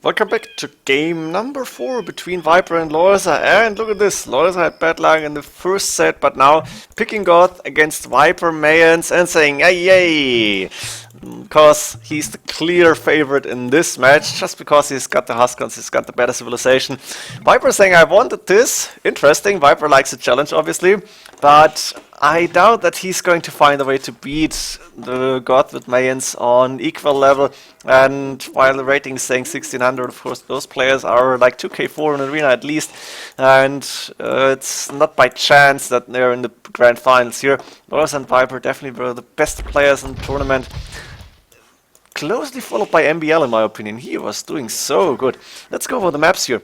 Welcome back to game number 4 between Viper and Lojza. And look at this, Lojza had bad luck in the first set, but now picking Goth against Viper Mayans and saying yay yay! Because he's the clear favorite in this match, just because he's got the Huskons, he's got the better civilization. Viper saying I wanted this, interesting, Viper likes a challenge obviously, but I doubt that he's going to find a way to beat the God with Mayans on equal level. And while the rating is saying 1600, of course, those players are like 2k4 in arena at least. And it's not by chance that they're in the grand finals here. Lojza and Viper definitely were the best players in the tournament. Closely followed by MBL in my opinion. He was doing so good. Let's go over the maps here.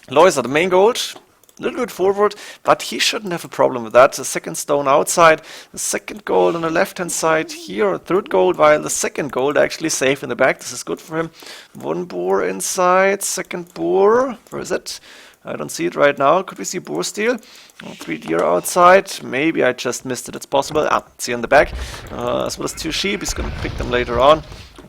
Lojza, the main gold. A little bit forward, but he shouldn't have a problem with that. The second stone outside, the second gold on the left hand side here, third gold, while the second gold actually safe in the back. This is good for him. One boar inside, second boar. Where is it? I don't see it right now. Could we see boar steal? Oh, 3 deer outside. Maybe I just missed it. It's possible. Ah, it's here in the back. As well as 2 sheep. He's going to pick them later on.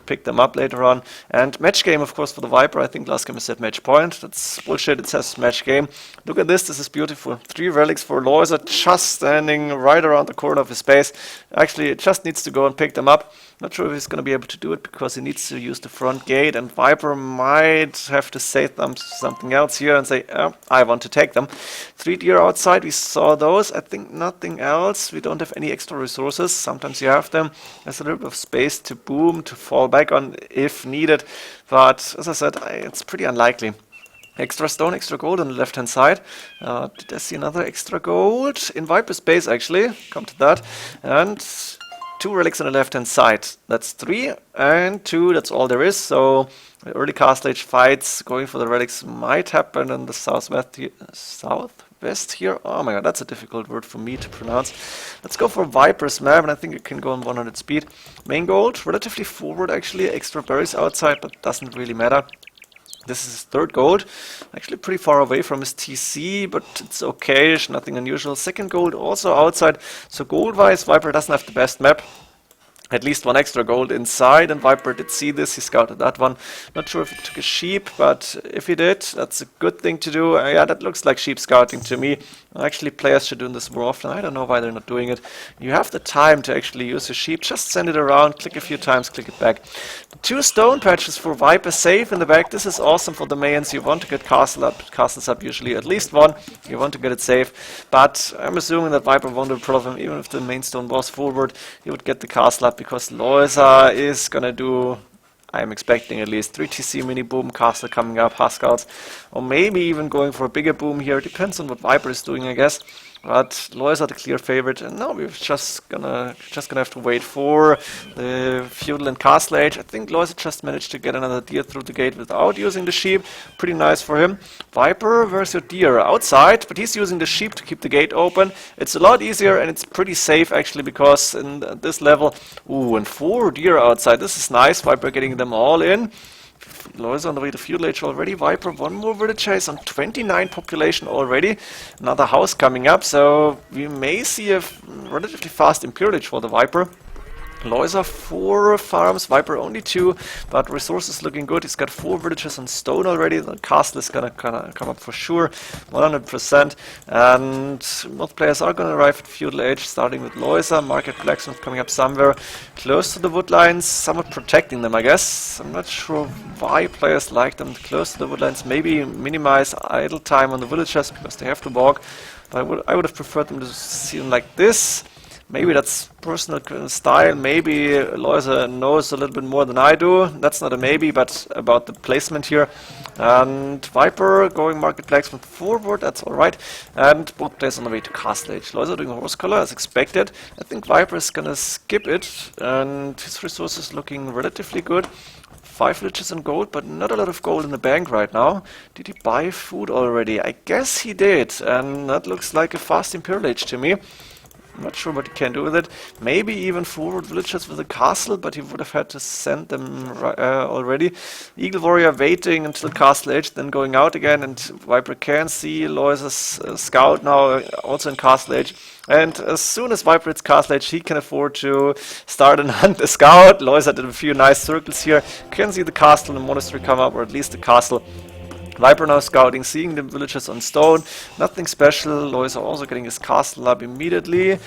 Pick them up later on. And match game, of course, for the Viper. I think last game I said match point. That's bullshit. It says match game. Look at this. This is beautiful. 3 relics for Lojza, just standing right around the corner of his base. Actually, it just needs to go and pick them up. Not sure if he's going to be able to do it because he needs to use the front gate, and Viper might have to say something else here and say, I want to take them. 3 deer outside, we saw those. I think nothing else. We don't have any extra resources. Sometimes you have them. There's a little bit of space to boom, to fall back on if needed. But as I said, it's pretty unlikely. Extra stone, extra gold on the left hand side. Did I see another extra gold? In Viper's base actually. Come to that. And 2 relics on the left hand side. That's 3 and 2, that's all there is. So early castle age fights going for the relics might happen in the southwest here. Oh my god, that's a difficult word for me to pronounce. Let's go for Viper's map, and I think it can go on 100 speed. Main gold, relatively forward actually, extra berries outside, but doesn't really matter. This is his third gold, actually pretty far away from his TC, but it's okay, nothing unusual. Second gold also outside, so gold-wise Viper doesn't have the best map. At least 1 extra gold inside, and Viper did see this, he scouted that one. Not sure if he took a sheep, but if he did, that's a good thing to do. Yeah, that looks like sheep scouting to me. Actually, players should do this more often. I don't know why they're not doing it. You have the time to actually use your sheep. Just send it around, click a few times, click it back. 2 stone patches for Viper safe in the back. This is awesome for the Mayans. You want to get castles up usually, at least 1. You want to get it safe. But I'm assuming that Viper won't have a problem. Even if the main stone was forward, he would get the castle up, because Lojza is gonna do, I'm expecting at least 3 TC mini boom, castle coming up, Huskals, or maybe even going for a bigger boom here. Depends on what Viper is doing, I guess. But Lojza the clear favorite, and now we're just gonna have to wait for the feudal and castle age. I think Lojza just managed to get another deer through the gate without using the sheep. Pretty nice for him. Viper, where's your deer? Outside, but he's using the sheep to keep the gate open. It's a lot easier and it's pretty safe actually, because in this level, ooh, and 4 deer outside. This is nice. Viper getting them all in. Lojza on the way to feudal age already. Viper, 1 more villager is on 29 population already. Another house coming up, so we may see a relatively fast imperial age for the Viper. Lojza 4 farms, Viper only 2, but resources looking good. He's got 4 villages on stone already. The castle is gonna come up for sure, 100%. And most players are gonna arrive at feudal age, starting with Lojza. Market blacksmith coming up somewhere close to the wood lines, somewhat protecting them, I guess. I'm not sure why players like them close to the wood lines. Maybe minimize idle time on the villagers because they have to walk. But I would have preferred them to see them like this. Maybe that's personal style. Maybe Lojza knows a little bit more than I do. That's not a maybe, but about the placement here. And Viper going market blacksmith forward, that's alright. And both players on the way to castle age. Lojza doing horse collar as expected. I think Viper is gonna skip it, and his resources looking relatively good. 5 villages in gold, but not a lot of gold in the bank right now. Did he buy food already? I guess he did, and that looks like a fast imperial age to me. I'm not sure what he can do with it. Maybe even forward villagers with a castle, but he would have had to send them already. Eagle Warrior waiting until castle age, then going out again, and Viper can see Lojza's scout now also in castle age. And as soon as Viper hits castle age, he can afford to start and hunt the scout. Lojza did a few nice circles here. Can see the castle and the monastery come up, or at least the castle. Viper now scouting, seeing the villagers on stone. Nothing special. Lojza also getting his castle up immediately.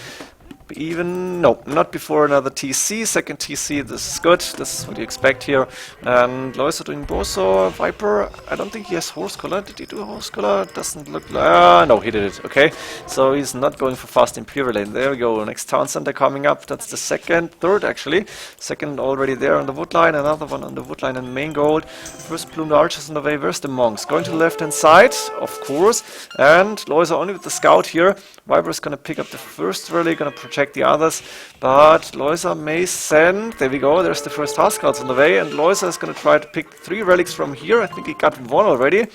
Even, no, not before another TC, second TC, this is good, this is what you expect here. And Lojza doing Boso, Viper, I don't think he has Horse Collar, did he do a Horse Collar? Doesn't look like, no, he did it, okay. So he's not going for fast Imperial Lane, there we go, next town center coming up, that's the third actually. Second already there on the wood line, another one on the wood line and main gold. First plumed archers on the way, where's the monks? Going to the left hand side, of course, and Lojza only with the scout here. Viper is gonna pick up the first rally, gonna protect the others, but Lojza may send, there we go, there's the first Huskarls on the way, and Lojza is gonna try to pick 3 relics from here. I think he got 1 already.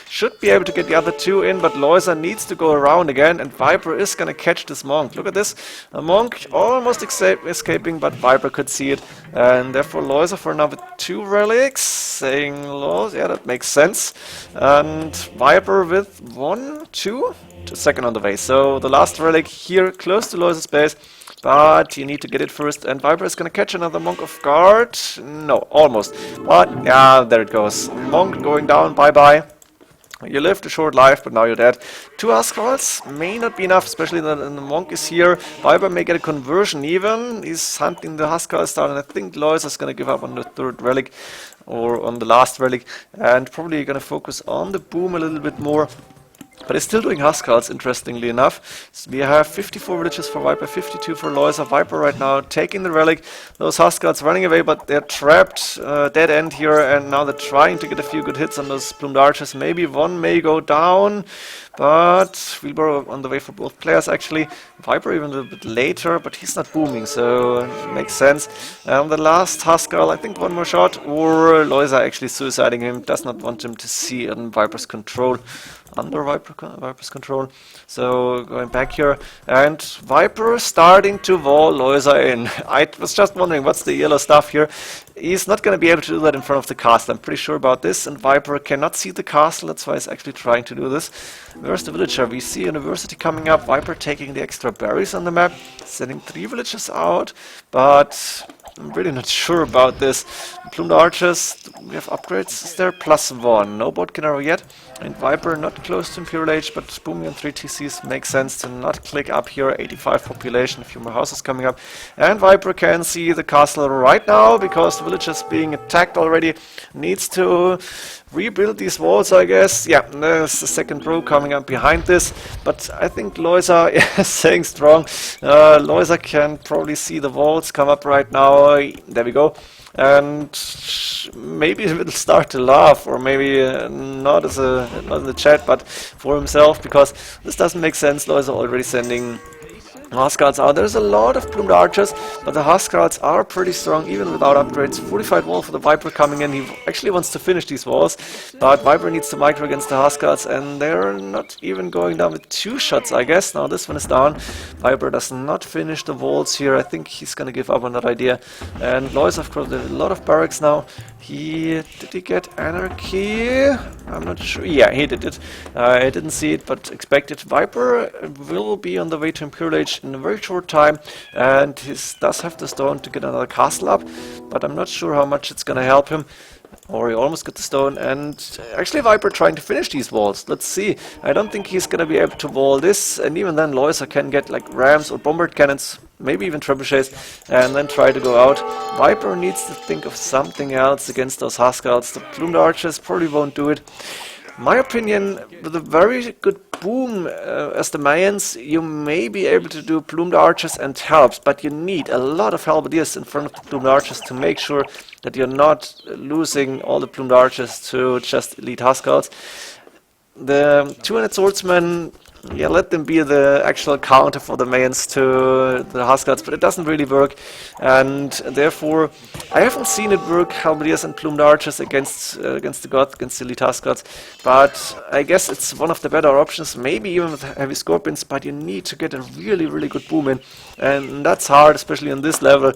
Should be able to get the other 2 in, but Lojza needs to go around again, and Viper is gonna catch this monk. Look at this, a monk almost escaping, but Viper could see it, and therefore Lojza for now with 2 relics, saying Lojza, yeah, that makes sense, and Viper with 1, 2, second on the way. So the last relic here close to Lojza's base, but you need to get it first, and Viper is gonna catch another monk off guard. No, almost, but yeah, there it goes. Monk going down, bye bye. You lived a short life, but now you're dead. 2 Huskarls may not be enough, especially when the monk is here. Viper may get a conversion even. He's hunting the Huskarls down, and I think Lojza is going to give up on the 3rd relic, or on the last relic, and probably going to focus on the boom a little bit more. But he's still doing Huskarls, interestingly enough. So we have 54 villages for Viper, 52 for Lojza. Viper right now taking the relic. Those Huskarls running away, but they're trapped, dead end here, and now they're trying to get a few good hits on those plumed archers. Maybe one may go down, but Wheelbarrow on the way for both players actually. Viper even a little bit later, but he's not booming, so it makes sense. And the last Huskarl, I think 1 more shot, or Lojza actually suiciding him, does not want him to see in Viper's control. Under Viper's control. So going back here, and Viper starting to wall Lojza in. I was just wondering what's the yellow stuff here. He's not going to be able to do that in front of the castle, I'm pretty sure about this, and Viper cannot see the castle, that's why he's actually trying to do this. Where's the villager? We see University coming up, Viper taking the extra berries on the map, sending 3 villagers out, but I'm really not sure about this. Plumed archers, we have upgrades, is there? +1, no bodkin arrow yet. And Viper not close to Imperial Age, but booming on 3 TCs makes sense to not click up here. 85 population, a few more houses coming up. And Viper can see the castle right now, because the village is being attacked already. Needs to rebuild these walls, I guess. Yeah, there's the second row coming up behind this. But I think Lojza is staying strong. Lojza can probably see the walls come up right now. There we go. And maybe he will start to laugh, or maybe not in the chat, but for himself, because this doesn't make sense. Lojza already sending Huskarls out. There's a lot of plumed archers, but the Huskarls are pretty strong even without upgrades. Fortified wall for the Viper coming in. He actually wants to finish these walls, but Viper needs to micro against the Huskarls, and they're not even going down with 2 shots, I guess. Now this one is down. Viper does not finish the walls here. I think he's gonna give up on that idea. And Lojza, of course, there's a lot of barracks now. Did he get Anarchy? I'm not sure. Yeah, he did it. I didn't see it, but expected. Viper will be on the way to Imperial Age in a very short time, and he does have the stone to get another castle up, but I'm not sure how much it's gonna help him. Or he almost got the stone, and actually Viper trying to finish these walls. Let's see. I don't think he's gonna be able to wall this, and even then Lojza can get like rams or bombard cannons, maybe even trebuchets, and then try to go out. Viper needs to think of something else against those Huskarls. The plumed archers probably won't do it. My opinion, with a very good boom as the Mayans, you may be able to do plumed archers and helps, but you need a lot of halberdiers in front of the plumed archers to make sure that you're not losing all the plumed archers to just elite Huskarls. The 200 swordsmen yeah, let them be the actual counter for the Mayans to the Huskars, but it doesn't really work, and therefore I haven't seen it work, Halberdiers and Plumed Archers against the Goths, against the Elite Huskars, but I guess it's one of the better options, maybe even with Heavy Scorpions, but you need to get a really, really good boom in, and that's hard, especially on this level.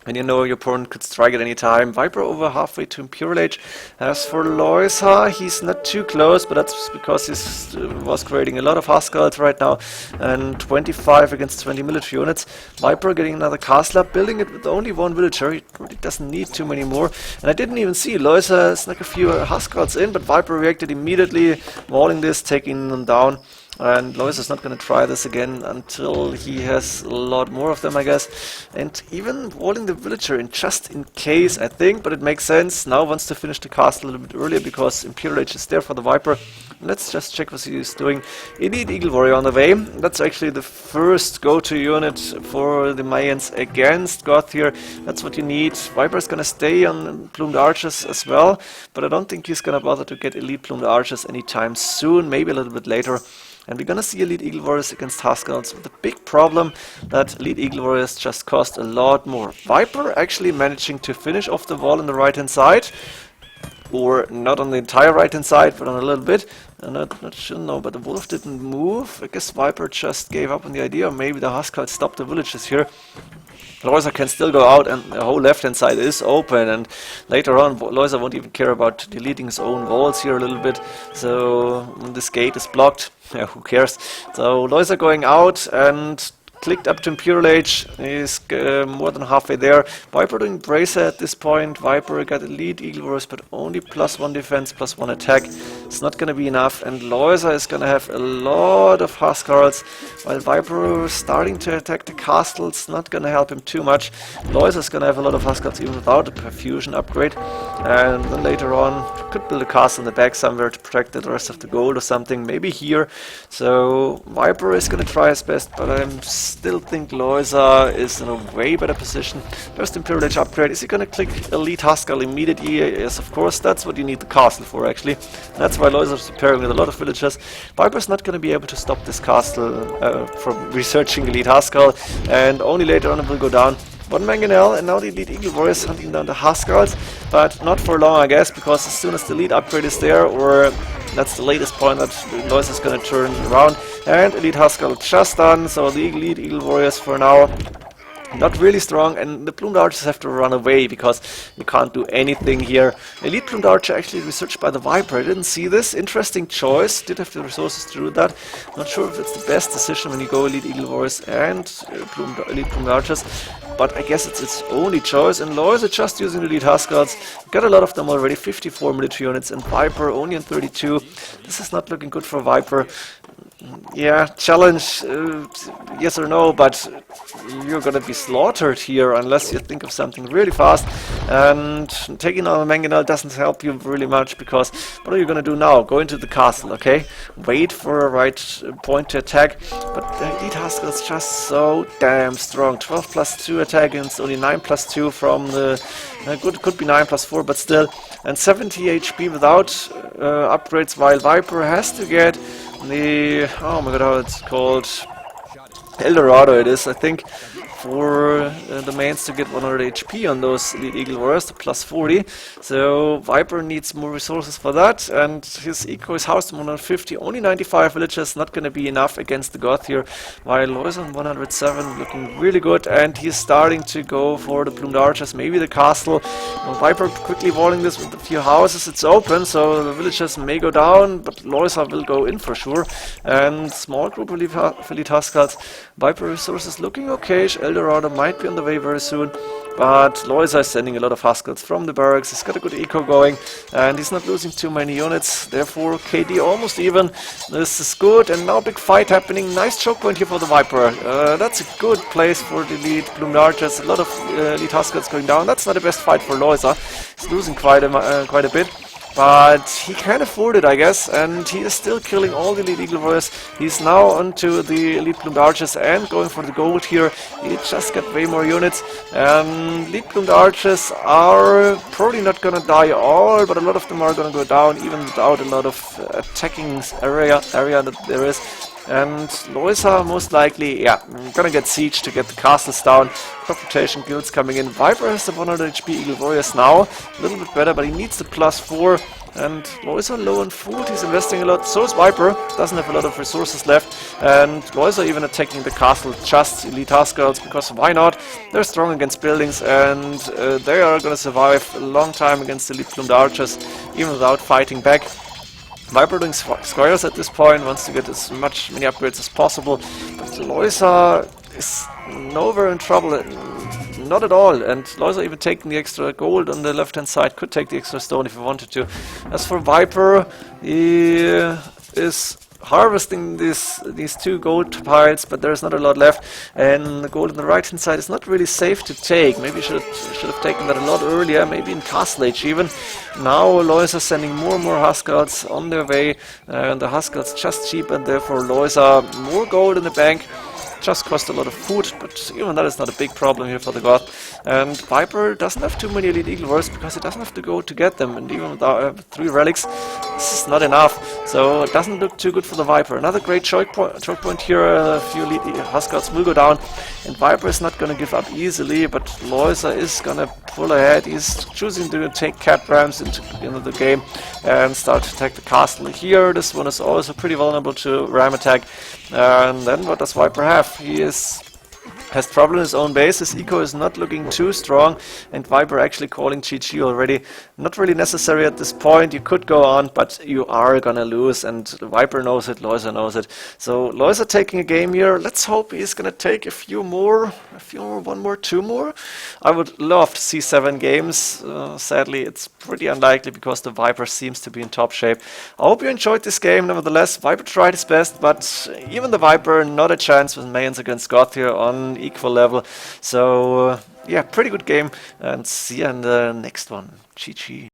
And you know your opponent could strike at any time. Viper over halfway to Imperial Age. As for Lojza, he's not too close, but that's because he was creating a lot of Huskars right now. And 25 against 20 military units. Viper getting another castle up, building it with only one villager. He really doesn't need too many more. And I didn't even see Lojza snuck a few Huskars in, but Viper reacted immediately, mauling this, taking them down. And Lojza is not going to try this again until he has a lot more of them, I guess. And even walling the villager in just in case, I think, but it makes sense. Now wants to finish the castle a little bit earlier because Imperial Age is there for the Viper. Let's just check what he's doing. Elite Eagle Warrior on the way. That's actually the first go-to unit for the Mayans against Goth here. That's what you need. Viper is going to stay on Plumed Archers as well, but I don't think he's going to bother to get Elite Plumed Archers anytime soon, maybe a little bit later. And we're gonna see Elite Eagle Warriors against Huskars with the big problem that Elite Eagle Warriors just cost a lot more. Viper actually managing to finish off the wall on the right hand side, or not on the entire right hand side, but on a little bit. I'm not sure, no, but the wolf didn't move. I guess Viper just gave up on the idea, or maybe the Huskars stopped the villages here. Lojza can still go out and the whole left hand side is open, and later on Lojza won't even care about deleting his own walls here a little bit, so when this gate is blocked, yeah, who cares. So Lojza going out and clicked up to Imperial Age, he's more than halfway there. Viper doing Bracer at this point. Viper got Elite Eagle Warriors, but only +1 defense, +1 attack. It's not gonna be enough, and Lojza is gonna have a lot of Huskars, while Viper is starting to attack the castle. It's not gonna help him too much. Lojza is gonna have a lot of Huskars even without a perfusion upgrade, and then later on could build a castle in the back somewhere to protect the rest of the gold or something, maybe here. So Viper is gonna try his best, but I'm still think Lojza is in a way better position. First Imperial Age upgrade. Is he gonna click Elite Huskar immediately? Yes, of course. That's what you need the castle for, actually. That's why Lojza is preparing with a lot of villagers. Viper's not gonna be able to stop this castle from researching Elite Huskar, and only later on it will go down. One mangonel, and now the Elite Eagle Warriors hunting down the Huskars, but not for long, I guess, because as soon as the Elite upgrade is there, or that's the latest point that Lojza is going to turn around, and Elite Huskar just done, so the Elite Eagle Warriors for now not really strong, and the Plumed Archers have to run away because you can't do anything here. Elite Plumed Archer actually researched by the Viper. I didn't see this. Interesting choice. Did have the resources to do that. Not sure if it's the best decision when you go Elite Eagle Warriors and Elite Plumed Archers, but I guess it's its only choice. And Lojza just using Elite Huskars. Got a lot of them already, 54 military units, and Viper only on 32. This is not looking good for Viper. Yeah, challenge, yes or no, but you're gonna be slaughtered here unless you think of something really fast, and taking on a mangonel doesn't help you really much, because what are you gonna do now? Go into the castle, okay? Wait for a right point to attack, but the Elite Huskar is just so damn strong. 12 +2 attack against only 9 +2 from the... could be 9 +4, but still, and 70 HP without upgrades, while Viper has to get the, oh my god, how it's called, Eldorado it is, I think, for the Mayans to get 100 HP on those Elite Eagle Warriors, the +40. So Viper needs more resources for that, and his eco is housed on 150, only 95 villages, not going to be enough against the Goth here, while Lojza on 107, looking really good, and he's starting to go for the Plumed Archers, maybe the castle. Viper quickly walling this with a few houses, it's open, so the villages may go down, but Lojza will go in for sure, and small group of Elite Huskars. Viper resources looking okay. Eldorado might be on the way very soon, but Lojza is sending a lot of Huskars from the barracks. He's got a good eco going, and he's not losing too many units, therefore KD almost even. This is good, and now big fight happening. Nice choke point here for the Viper. That's a good place for the Elite Plumed Archers. A lot of Elite Huskars going down. That's not the best fight for Lojza. He's losing quite a bit. But he can afford it, I guess, and he is still killing all the Elite Eagle Warriors. He's now onto the Elite Plumed Archers and going for the gold here. He just got way more units. Elite Plumed Archers are probably not gonna die all, but a lot of them are gonna go down, even without a lot of attacking area that there is. And Lojza most likely, yeah, gonna get siege to get the castles down. Crop rotation guilds coming in. Viper has the 100 HP Eagle Warriors now. A little bit better, but he needs the +4. And Lojza low on food, he's investing a lot. So is Viper, doesn't have a lot of resources left. And Lojza even attacking the castle, just elite Huskarls, because why not? They're strong against buildings, and they are gonna survive a long time against elite plumed archers, even without fighting back. Viper doing squares at this point, wants to get as many upgrades as possible, but Lojza is nowhere in trouble, not at all, and Lojza even taking the extra gold on the left hand side, could take the extra stone if he wanted to. As for Viper, he is harvesting these 2 gold piles, but there's not a lot left, and the gold on the right hand side is not really safe to take. Maybe should have taken that a lot earlier, maybe in Castle Age even. Now Lojza sending more and more Huskarls on their way, and the Huskarls just cheap, and therefore Lojza more gold in the bank. Just cost a lot of food, but even that is not a big problem here for the Goth. And Viper doesn't have too many elite Eagle Warriors because he doesn't have to go to get them, and even with 3 relics, this is not enough. So it doesn't look too good for the Viper. Another great choke point here, a few elite Huskarls will go down, and Viper is not going to give up easily, but Lojza is going to pull ahead. He's choosing to take cat rams into the game and start to attack the castle here. This one is also pretty vulnerable to ram attack. And then what does Viper have? He has trouble in his own base. His eco is not looking too strong, and Viper actually calling GG already. Not really necessary at this point. You could go on, but you are gonna lose, and Viper knows it, Lojza knows it. So Lojza taking a game here. Let's hope he's gonna take a few more, 1 more, 2 more. I would love to see 7 games. Sadly, it's pretty unlikely because the Viper seems to be in top shape. I hope you enjoyed this game. Nevertheless, Viper tried his best, but even the Viper, not a chance with Mayans against Goth here on equal level. So yeah, pretty good game, and see you in the next one. GG.